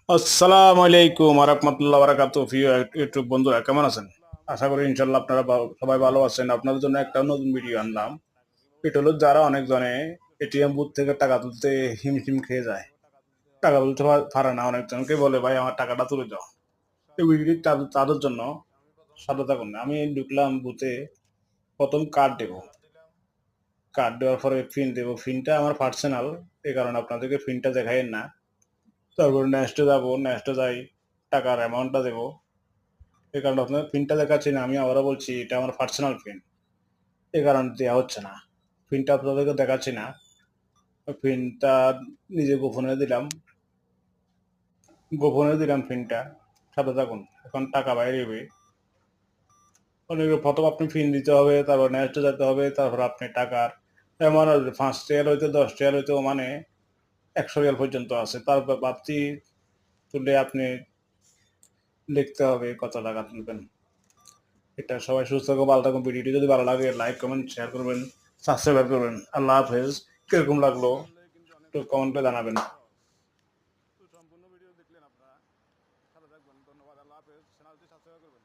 আসসালামু আলাইকুম আরাহমাতুল্লাহ বারাকাতুহু প্রিয় ইউটিউব বন্ধুরা কেমন আছেন? আশা করি ইনশাল্লাহ আপনারা সবাই ভালো আছেন। আপনাদের জন্য একটা নতুন ভিডিও আনলাম। এটা হলো যারা অনেকজনে এটিএম বুথ থেকে টাকা তুলতে হিমশিম খেয়ে যায়, টাকা তুলতে পারে না, অনেকজনকে বলে ভাই আমার টাকাটা তুলে দাও। এই ভিডিওটি তাদের জন্য। সাথে থাকুন। আমি ঢুকলাম বুথে, প্রথম কার্ড দেব। কার্ড দেওয়ার পরে পিন দেবো, পিনটা আমার পার্সোনাল, এই কারণে আপনাদেরকে পিনটা দেখাই না। তারপর নেক্সটে যাবো, নেক্সটে যাই, টাকার অ্যামাউন্টটা দেবো। এই কারণে আপনার পিনটা দেখাচ্ছি না, আমি আবারও বলছি এটা আমার পার্সোনাল পিন, এই কারণে দেওয়া হচ্ছে না। পিনটা আপনাদেরকে দেখাচ্ছি না। পিনটা নিজে গোপনে দিলাম পিনটা। সাথে থাকুন। এখন টাকা বাইরে হবে। অনেক প্রথম আপনি পিন দিতে হবে, তারপর নেক্সটে যেতে হবে, তারপর আপনি টাকার এমন 5 রিয়াল হইতে 10 রিয়াল হইতে মানে 100 রিয়াল পর্যন্ত আছে, তারপর বাড়তি তুললে আপনি লিখতে হবে কত টাকা তুলবেন। এটা সবাই সুস্থ থাকুন, ভালো থাকুন। ভিডিওটি যদি ভালো লাগে লাইক কমেন্ট শেয়ার করবেন, সাবস্ক্রাইব করবেন। আল্লাহ হাফেজ। কিরকম লাগলো একটু কমেন্টে জানাবেন। সম্পূর্ণ ভিডিও দেখলেন আপনারা। সাথে থাকবেন। ধন্যবাদ। আল্লাহ হাফেজ। চ্যানেলটি সাবস্ক্রাইব করবেন।